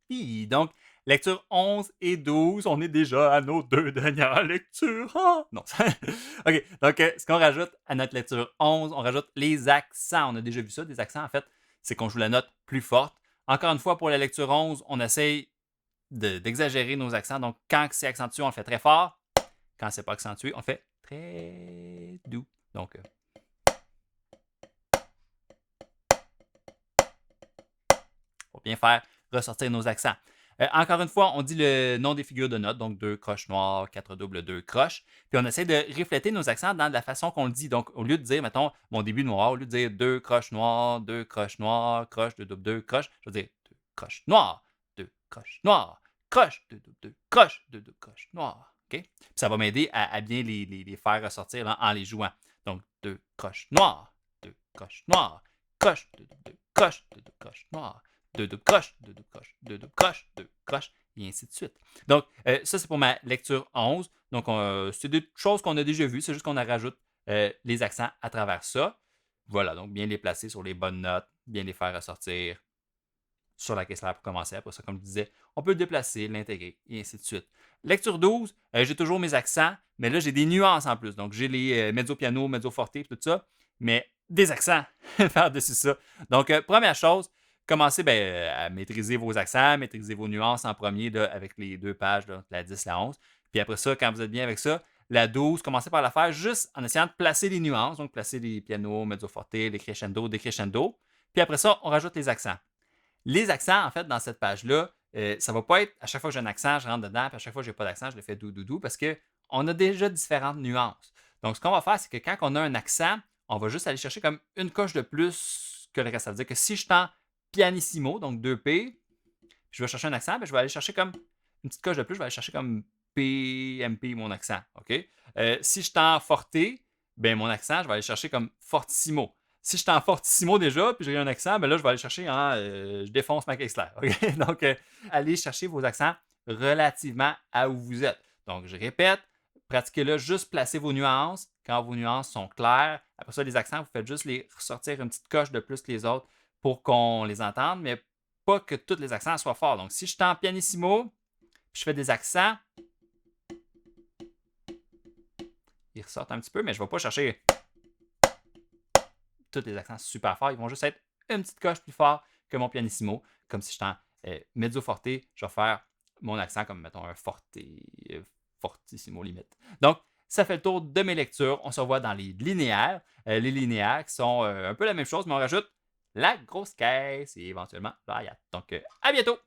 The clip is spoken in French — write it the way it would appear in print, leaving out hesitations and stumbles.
Donc, lecture 11 et 12, on est déjà à nos 2 dernières lectures. Ah! Non, OK, donc ce qu'on rajoute à notre lecture 11, on rajoute les accents. On a déjà vu ça, des accents, en fait, c'est qu'on joue la note plus forte. Encore une fois, pour la lecture 11, on essaye d'exagérer nos accents. Donc, quand c'est accentué, on le fait très fort. Quand c'est pas accentué, on le fait très doux. Donc, pour bien faire ressortir nos accents. Encore une fois, on dit le nom des figures de notes, donc 2 croches noires, 4 doubles, 2 croches. Puis on essaie de refléter nos accents dans la façon qu'on le dit. Donc, au lieu de dire, mettons, mon début noir, au lieu de dire 2 croches noires, 2 croches noires, croche, 2 doubles, 2 croches, je vais dire 2 croches noires, 2 croches noires, croche, 2 doubles, 2 croches, 2 doubles croches noires. OK? Puis ça va m'aider à bien les faire ressortir là, en les jouant. Donc, 2 croches noires, 2 croches noires, croche, 2 doubles, 2 croches, 2 doubles croches noires. 2 doubles croches, 2 doubles croches, 2 doubles croches, 2 croches, et ainsi de suite. Donc, ça, c'est pour ma lecture 11. Donc, c'est des choses qu'on a déjà vues, c'est juste qu'on rajoute les accents à travers ça. Voilà, donc bien les placer sur les bonnes notes, bien les faire ressortir sur la caisse claire pour commencer. Après ça, comme je disais, on peut le déplacer, l'intégrer, et ainsi de suite. Lecture 12, j'ai toujours mes accents, mais là, j'ai des nuances en plus. Donc, j'ai les mezzo piano, mezzo forte, tout ça, mais des accents par-dessus ça. Donc, première chose, commencez à maîtriser vos accents, maîtriser vos nuances en premier là, avec les 2 pages, là, la 10 et la 11. Puis après ça, quand vous êtes bien avec ça, la 12, commencez par la faire juste en essayant de placer les nuances, donc placer les pianos, mezzo forte, les crescendo, décrescendo. Puis après ça, on rajoute les accents. Les accents, en fait, dans cette page-là, ça va pas être à chaque fois que j'ai un accent, je rentre dedans, puis à chaque fois que j'ai pas d'accent, je le fais doux, parce qu'on a déjà différentes nuances. Donc, ce qu'on va faire, c'est que quand on a un accent, on va juste aller chercher comme une coche de plus que le reste. Ça veut dire que si je tends pianissimo, donc 2P, je vais chercher un accent, je vais aller chercher comme une petite coche de plus, je vais aller chercher comme P, MP, mon accent. OK? Si je tends forte, mon accent, je vais aller chercher comme fortissimo. Si je suis en fortissimo déjà, puis j'ai un accent, là, je vais aller chercher en je défonce ma caisse claire. Okay? Donc, allez chercher vos accents relativement à où vous êtes. Donc, je répète, pratiquez-le, juste placez vos nuances. Quand vos nuances sont claires, après ça, les accents, vous faites juste les ressortir une petite coche de plus que les autres pour qu'on les entende, mais pas que tous les accents soient forts. Donc, si je suis en pianissimo, puis je fais des accents, ils ressortent un petit peu, mais je ne vais pas chercher tous les accents super forts. Ils vont juste être une petite coche plus fort que mon pianissimo. Comme si je suis en mezzo forte, je vais faire mon accent comme, mettons, un forte, fortissimo limite. Donc, ça fait le tour de mes lectures. On se revoit dans les linéaires. Les linéaires qui sont un peu la même chose, mais on rajoute la grosse caisse et éventuellement l'ayat. Donc, à bientôt!